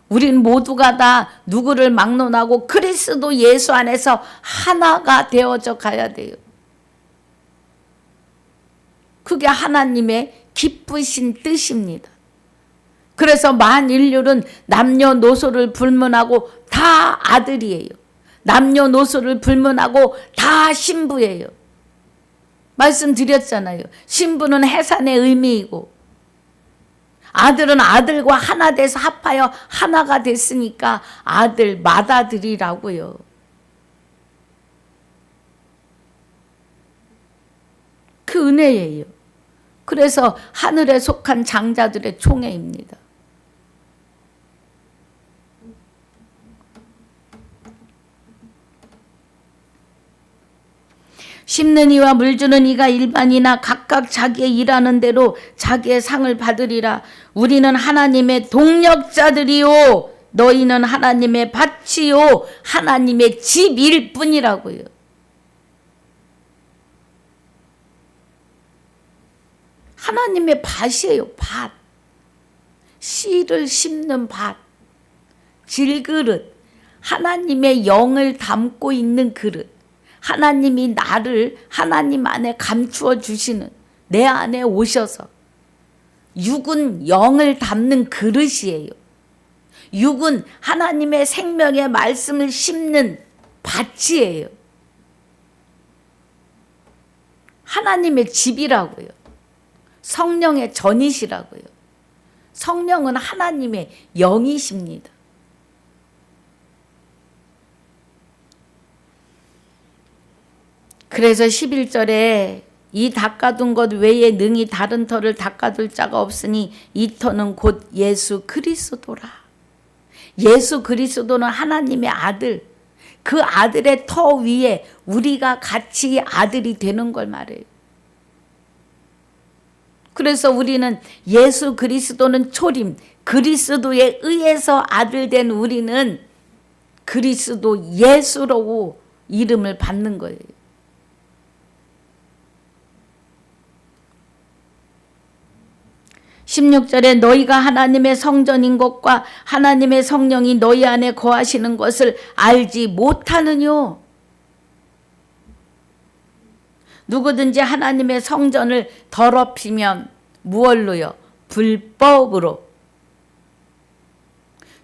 우린 모두가 다 누구를 막론하고 그리스도 예수 안에서 하나가 되어져 가야 돼요. 그게 하나님의 기쁘신 뜻입니다. 그래서 만인류는 남녀노소를 불문하고 다 아들이에요. 남녀노소를 불문하고 다 신부예요. 말씀드렸잖아요. 신부는 해산의 의미이고 아들은 아들과 하나 돼서 합하여 하나가 됐으니까 아들, 맏아들이라고요. 그 은혜예요. 그래서 하늘에 속한 장자들의 총회입니다. 심는 이와 물 주는 이가 일반이나 각각 자기의 일하는 대로 자기의 상을 받으리라. 우리는 하나님의 동력자들이요 너희는 하나님의 밭이요 하나님의 집일 뿐이라고요. 하나님의 밭이에요. 밭. 씨를 심는 밭. 질그릇. 하나님의 영을 담고 있는 그릇, 하나님이 나를 하나님 안에 감추어 주시는 내 안에 오셔서 육은 영을 담는 그릇이에요. 육은 하나님의 생명의 말씀을 심는 밭이에요. 하나님의 집이라고요. 성령의 전이시라고요. 성령은 하나님의 영이십니다. 그래서 11절에 이 닦아둔 것 외에 능히 다른 터를 닦아둘 자가 없으니 이 터는 곧 예수 그리스도라. 예수 그리스도는 하나님의 아들, 그 아들의 터 위에 우리가 같이 아들이 되는 걸 말해요. 그래서 우리는 예수 그리스도는 초림, 그리스도에 의해서 아들 된 우리는 그리스도 예수라고 이름을 받는 거예요. 16절에 너희가 하나님의 성전인 것과 하나님의 성령이 너희 안에 거하시는 것을 알지 못하느뇨. 누구든지 하나님의 성전을 더럽히면 무엇로요? 불법으로.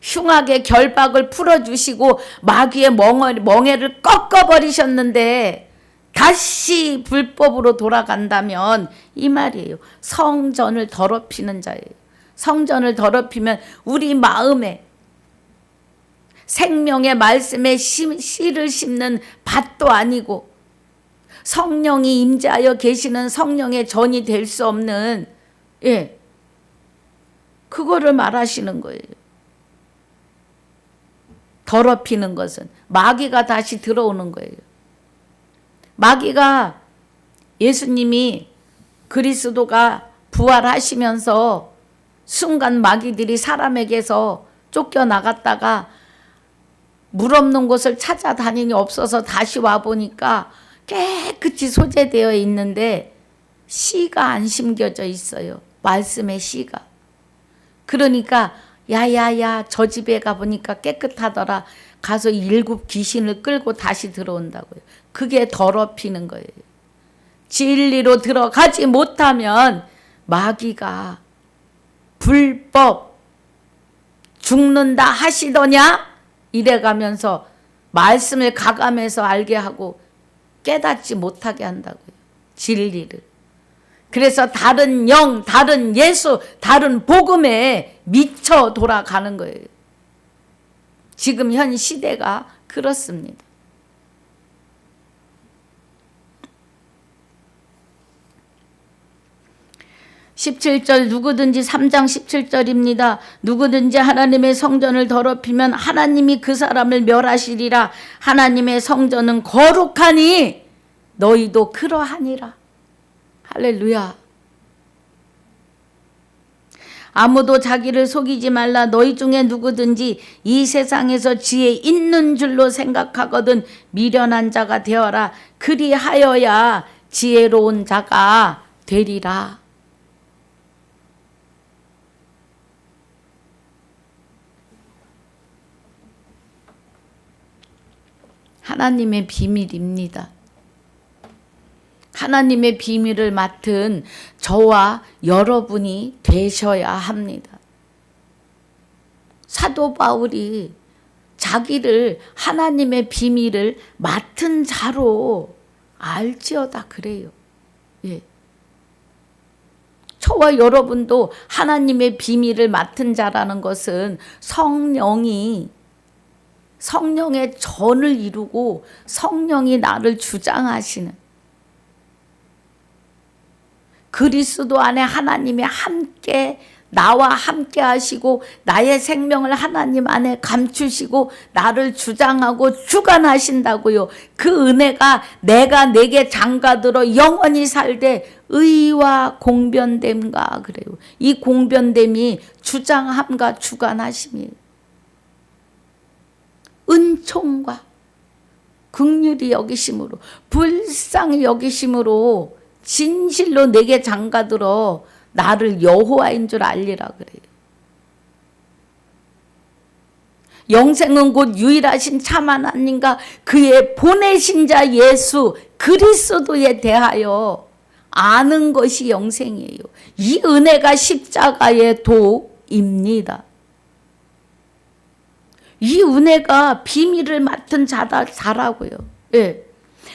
흉악의 결박을 풀어주시고 마귀의 멍에를 꺾어버리셨는데 다시 불법으로 돌아간다면 이 말이에요. 성전을 더럽히는 자예요. 성전을 더럽히면 우리 마음에 생명의 말씀에 씨를 심는 밭도 아니고 성령이 임재하여 계시는 성령의 전이 될 수 없는 그거를 말하시는 거예요. 더럽히는 것은 마귀가 다시 들어오는 거예요. 마귀가 예수님이 그리스도가 부활하시면서 순간 마귀들이 사람에게서 쫓겨나갔다가 물 없는 곳을 찾아다니니 없어서 다시 와보니까 깨끗이 소재되어 있는데 씨가 안 심겨져 있어요. 말씀의 씨가. 그러니까 야야야 저 집에 가보니까 깨끗하더라. 가서 7 귀신을 끌고 다시 들어온다고요. 그게 더럽히는 거예요. 진리로 들어가지 못하면 마귀가 불법 죽는다 하시더냐? 이래가면서 말씀을 가감해서 알게 하고 깨닫지 못하게 한다고요. 진리를. 그래서 다른 영, 다른 예수, 다른 복음에 미쳐 돌아가는 거예요. 지금 현 시대가 그렇습니다. (17절) 누구든지 3장 17절입니다. 누구든지 하나님의 성전을 더럽히면 하나님이 그 사람을 멸하시리라. 하나님의 성전은 거룩하니 너희도 그러하니라. 할렐루야. 아무도 자기를 속이지 말라. 너희 중에 누구든지 이 세상에서 지혜 있는 줄로 생각하거든 미련한 자가 되어라. 그리하여야 지혜로운 자가 되리라. 하나님의 비밀입니다. 하나님의 비밀을 맡은 저와 여러분이 되셔야 합니다. 사도 바울이 자기를 하나님의 비밀을 맡은 자로 알지어다 그래요. 저와 여러분도 하나님의 비밀을 맡은 자라는 것은 성령의 전을 이루고 성령이 나를 주장하시는 그리스도 안에 하나님이 함께 나와 함께 하시고 나의 생명을 하나님 안에 감추시고 나를 주장하고 주관하신다고요. 그 은혜가 내가 내게 장가들어 영원히 살되 의와 공변됨과 그래요. 이 공변됨이 주장함과 주관하심이에요. 은총과 긍휼히 여기심으로 불쌍히 여기심으로 진실로 내게 장가들어 나를 여호와인 줄 알리라 그래요. 영생은 곧 유일하신 참 하나님과 그의 보내신 자 예수 그리스도에 대하여 아는 것이 영생이에요. 이 은혜가 십자가의 도입니다. 이 은혜가 비밀을 맡은 자라고요. 예.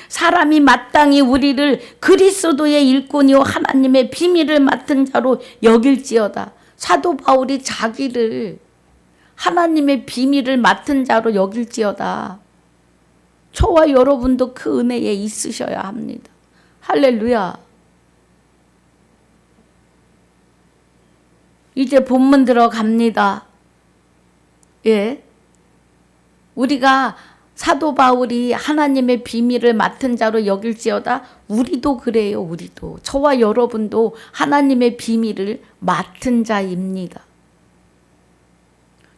사람이 마땅히 우리를 그리스도의 일꾼이요 하나님의 비밀을 맡은 자로 여길지어다. 사도 바울이 자기를 하나님의 비밀을 맡은 자로 여길지어다. 저와 여러분도 그 은혜에 있으셔야 합니다. 할렐루야. 이제 본문 들어갑니다. 예. 우리가 사도 바울이 하나님의 비밀을 맡은 자로 여길지어다. 우리도 그래요. 우리도. 저와 여러분도 하나님의 비밀을 맡은 자입니다.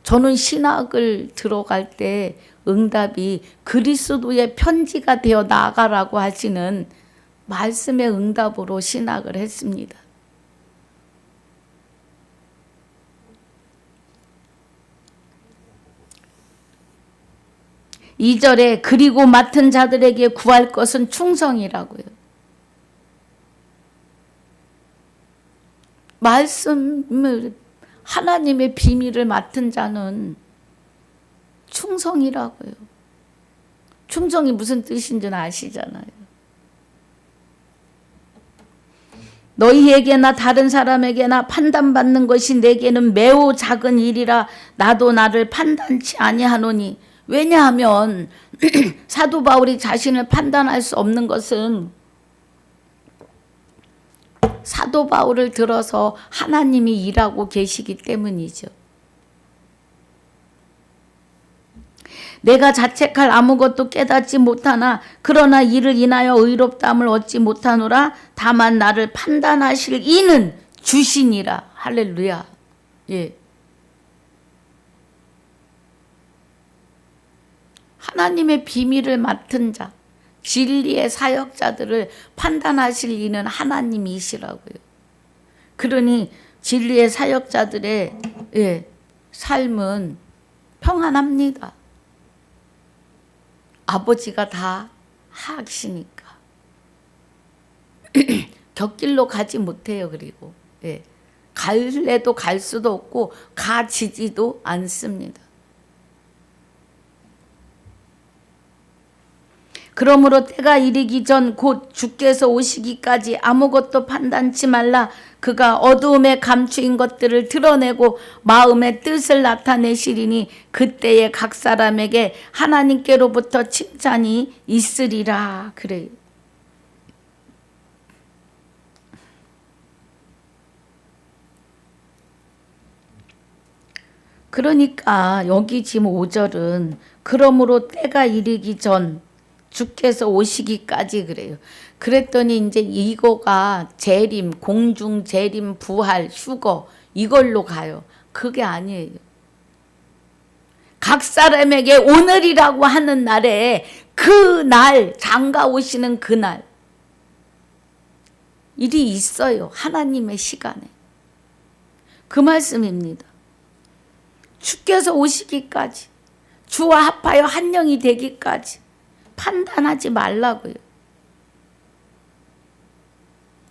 저는 신학을 들어갈 때 응답이 그리스도의 편지가 되어 나아가라고 하시는 말씀의 응답으로 신학을 했습니다. 2절에 그리고 맡은 자들에게 구할 것은 충성이라고요. 말씀을 하나님의 비밀을 맡은 자는 충성이라고요. 충성이 무슨 뜻인지는 아시잖아요. 너희에게나 다른 사람에게나 판단받는 것이 내게는 매우 작은 일이라 나도 나를 판단치 아니하노니. 왜냐하면 사도 바울이 자신을 판단할 수 없는 것은 사도 바울을 들어서 하나님이 일하고 계시기 때문이죠. 내가 자책할 아무것도 깨닫지 못하나 그러나 이를 인하여 의롭다함을 얻지 못하노라. 다만 나를 판단하실 이는 주시니라. 할렐루야. 예. 하나님의 비밀을 맡은 자, 진리의 사역자들을 판단하실 이는 하나님이시라고요. 그러니 진리의 사역자들의 삶은 평안합니다. 아버지가 다 하시니까. 곁길로 가지 못해요. 그리고 갈래도 갈 수도 없고 가지지도 않습니다. 그러므로 때가 이르기 전 곧 주께서 오시기까지 아무것도 판단치 말라. 그가 어두움에 감추인 것들을 드러내고 마음의 뜻을 나타내시리니 그때에 각 사람에게 하나님께로부터 칭찬이 있으리라. 그래요. 그러니까 여기 지금 5절은 그러므로 때가 이르기 전 주께서 오시기까지 그래요. 그랬더니 이제 이거가 재림, 공중 재림, 부활, 휴거 이걸로 가요. 그게 아니에요. 각 사람에게 오늘이라고 하는 날에 그 날, 장가 오시는 그날 일이 있어요. 하나님의 시간에. 그 말씀입니다. 주께서 오시기까지, 주와 합하여 한 영이 되기까지 판단하지 말라고요.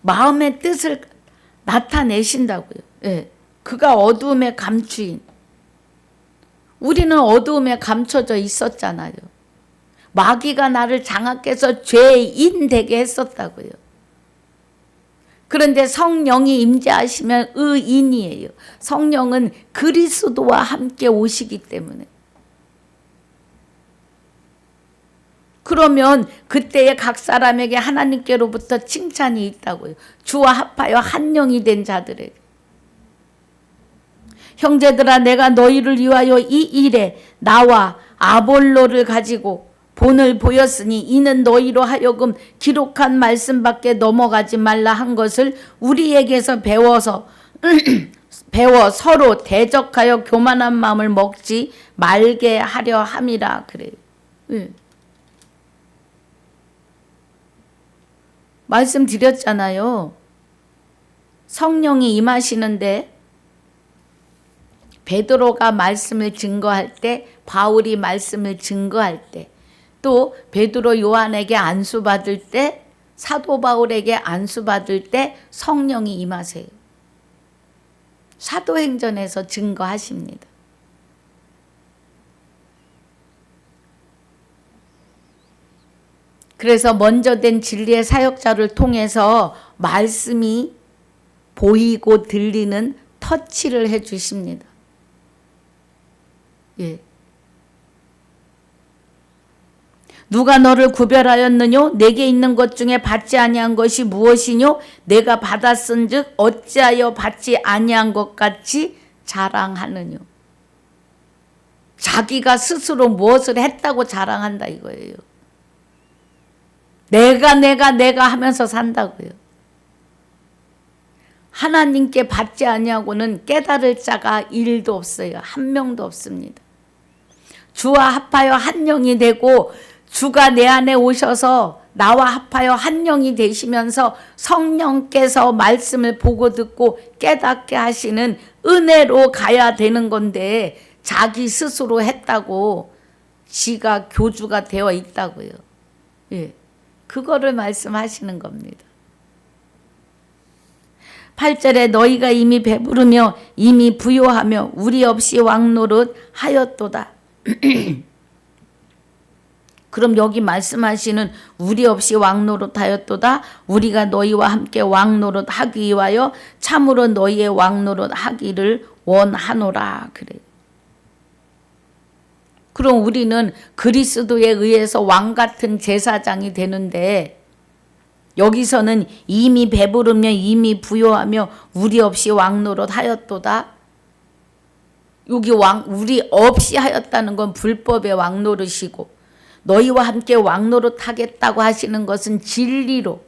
마음의 뜻을 나타내신다고요. 그가 어두움에 감추인. 우리는 어두움에 감춰져 있었잖아요. 마귀가 나를 장악해서 죄인 되게 했었다고요. 그런데 성령이 임재하시면 의인이에요. 성령은 그리스도와 함께 오시기 때문에. 그러면 그때에 각 사람에게 하나님께로부터 칭찬이 있다고요. 주와 합하여 한 영이 된 자들에게. 형제들아 내가 너희를 위하여 이 일에 나와 아볼로를 가지고 본을 보였으니 이는 너희로 하여금 기록한 말씀밖에 넘어가지 말라 한 것을 우리에게서 배워 서로 대적하여 교만한 마음을 먹지 말게 하려 함이라. 그래요. 말씀드렸잖아요. 성령이 임하시는데 베드로가 말씀을 증거할 때 바울이 말씀을 증거할 때, 또 베드로 요한에게 안수받을 때, 사도 바울에게 안수받을 때 성령이 임하세요. 사도행전에서 증거하십니다. 그래서 먼저 된 진리의 사역자를 통해서 말씀이 보이고 들리는 터치를 해 주십니다. 예. 누가 너를 구별하였느뇨? 내게 있는 것 중에 받지 아니한 것이 무엇이뇨? 내가 받았은즉 어찌하여 받지 아니한 것 같이 자랑하느뇨? 자기가 스스로 무엇을 했다고 자랑한다 이거예요. 내가 하면서 산다고요. 하나님께 받지 아니하고는 깨달을 자가 1도 없어요. 한 명도 없습니다. 주와 합하여 한 영이 되고 주가 내 안에 오셔서 나와 합하여 한 영이 되시면서 성령께서 말씀을 보고 듣고 깨닫게 하시는 은혜로 가야 되는 건데 자기 스스로 했다고 지가 교주가 되어 있다고요. 예, 그거를 말씀하시는 겁니다. 8절에 너희가 이미 배부르며 이미 부요하며 우리 없이 왕노릇 하였도다. 그럼 여기 말씀하시는 우리 없이 왕노릇 하였도다. 우리가 너희와 함께 왕노릇 하기 위하여 참으로 너희의 왕노릇 하기를 원하노라. 그래요. 그럼 우리는 그리스도에 의해서 왕 같은 제사장이 되는데 여기서는 이미 배부르며 이미 부요하며 우리 없이 왕노릇 하였도다. 여기 우리 없이 하였다는 건 불법의 왕노릇이고 너희와 함께 왕노릇 하겠다고 하시는 것은 진리로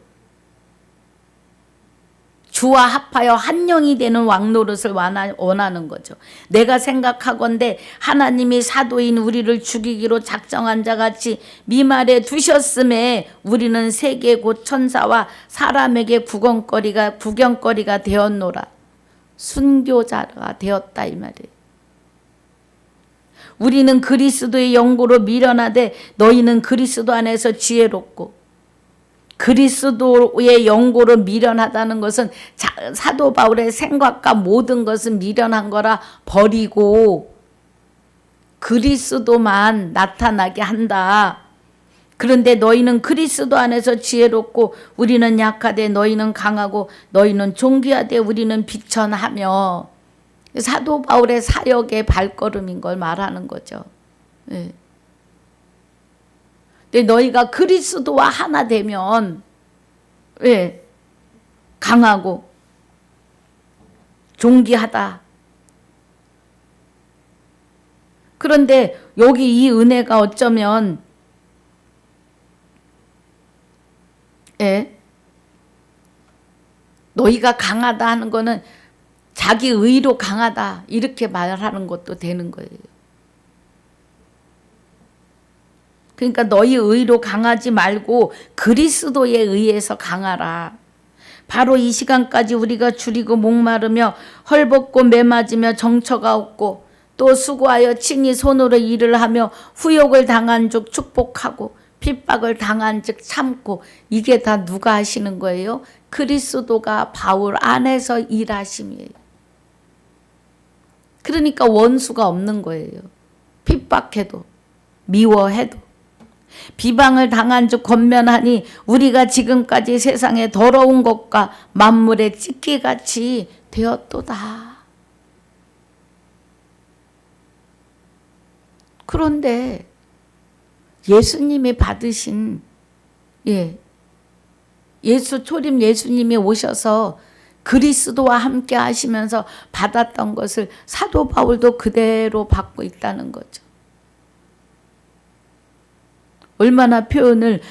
주와 합하여 한 영이 되는 왕노릇을 원하는 거죠. 내가 생각하건대 하나님이 사도인 우리를 죽이기로 작정한 자같이 미말에 두셨음에 우리는 세계 곧 천사와 사람에게 구경거리가 되었노라. 순교자가 되었다 이 말이에요. 우리는 그리스도의 영고로 미련하되 너희는 그리스도 안에서 지혜롭고, 그리스도의 영고로 미련하다는 것은 사도 바울의 생각과 모든 것은 미련한 거라 버리고 그리스도만 나타나게 한다. 그런데 너희는 그리스도 안에서 지혜롭고 우리는 약하되 너희는 강하고 너희는 존귀하되 우리는 비천하며, 사도 바울의 사역의 발걸음인 걸 말하는 거죠. 네. 근데 너희가 그리스도와 하나 되면 강하고 존귀하다. 그런데 여기 이 은혜가 어쩌면 너희가 강하다 하는 거는 자기 의로 강하다 이렇게 말하는 것도 되는 거예요. 그러니까 너희 의로 강하지 말고 그리스도에 의해서 강하라. 바로 이 시간까지 우리가 줄이고 목마르며 헐벗고 매맞으며 정처가 없고 또 수고하여 친히 손으로 일을 하며 후욕을 당한 즉 축복하고 핍박을 당한 즉 참고, 이게 다 누가 하시는 거예요? 그리스도가 바울 안에서 일하심이에요. 그러니까 원수가 없는 거예요. 핍박해도 미워해도 비방을 당한 즉 권면하니 우리가 지금까지 세상에 더러운 것과 만물의 찢기같이 되었도다. 그런데 예수님이 받으신 예수 초림 예수님이 오셔서 그리스도와 함께 하시면서 받았던 것을 사도 바울도 그대로 받고 있다는 거죠. 얼마나 표현을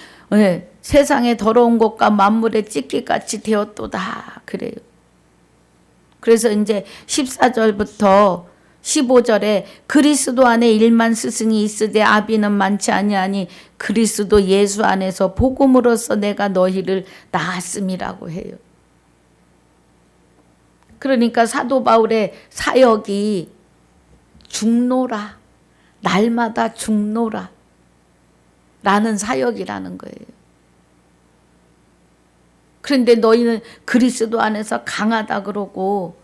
세상에 더러운 것과 만물의 찢기같이 되었도다 그래요. 그래서 이제 14절부터 15절에 그리스도 안에 1만 스승이 있으되 아비는 많지 아니하니 그리스도 예수 안에서 복음으로써 내가 너희를 낳았음이라고 해요. 그러니까 사도 바울의 사역이 중노라, 날마다 죽노라 라는 사역이라는 거예요. 그런데 너희는 그리스도 안에서 강하다 그러고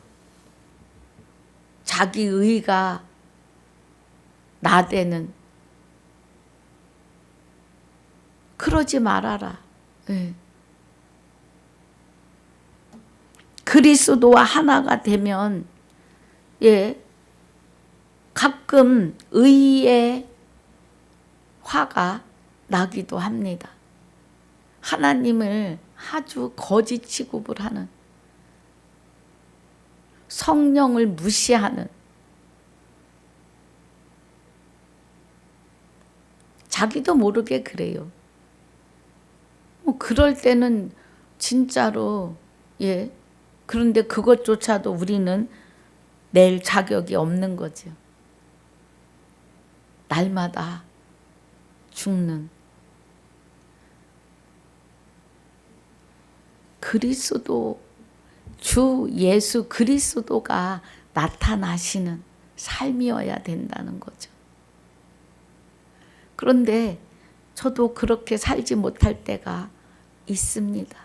자기 의가 나대는, 그러지 말아라. 네. 그리스도와 하나가 되면 가끔 의의 화가 나기도 합니다. 하나님을 아주 거짓 취급을 하는, 성령을 무시하는, 자기도 모르게 그래요. 그럴 때는 진짜로 그런데 그것조차도 우리는 낼 자격이 없는 거죠. 날마다 죽는 그리스도, 주 예수 그리스도가 나타나시는 삶이어야 된다는 거죠. 그런데 저도 그렇게 살지 못할 때가 있습니다.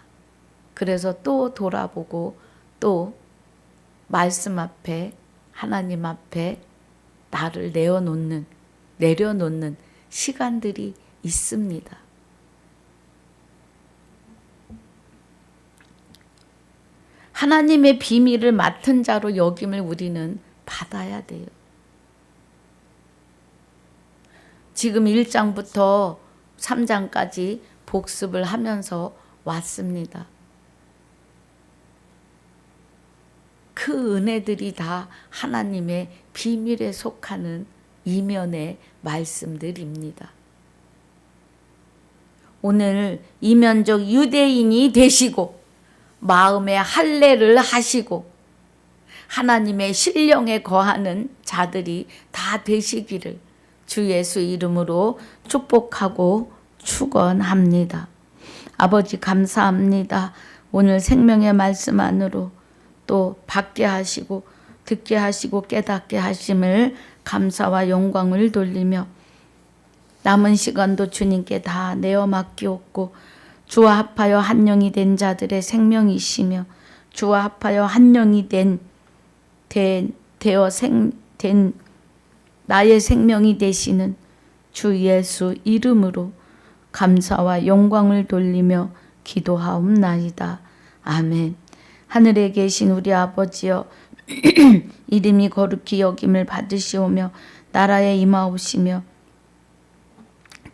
그래서 또 돌아보고 또 말씀 앞에, 하나님 앞에 나를 내려놓는 시간들이 있습니다. 하나님의 비밀을 맡은 자로 여김을 우리는 받아야 돼요. 지금 1장부터 3장까지 복습을 하면서 왔습니다. 그 은혜들이 다 하나님의 비밀에 속하는 이면의 말씀들입니다. 오늘 이면적 유대인이 되시고 마음의 할례를 하시고 하나님의 신령에 거하는 자들이 다 되시기를 주 예수 이름으로 축복하고 축원합니다. 아버지 감사합니다. 오늘 생명의 말씀 안으로 또 받게 하시고 듣게 하시고 깨닫게 하심을 감사와 영광을 돌리며 남은 시간도 주님께 다 내어 맡기옵고 주와 합하여 한 영이 된 자들의 생명이시며 주와 합하여 한 영이 된 나의 생명이 되시는 주 예수 이름으로 감사와 영광을 돌리며 기도하옵나이다. 아멘. 하늘에 계신 우리 아버지여 이름이 거룩히 여김을 받으시오며 나라에 임하오시며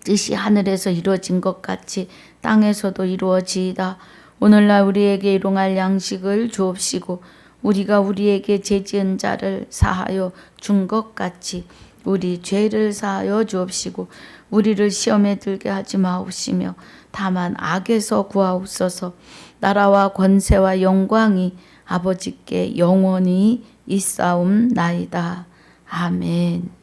뜻이 하늘에서 이루어진 것 같이 땅에서도 이루어지이다. 오늘날 우리에게 일용할 양식을 주옵시고 우리가 우리에게 죄지은 자를 사하여 준 것 같이 우리 죄를 사하여 주옵시고 우리를 시험에 들게 하지 마옵시며 다만 악에서 구하옵소서. 나라와 권세와 영광이 아버지께 영원히 있사옵나이다. 아멘.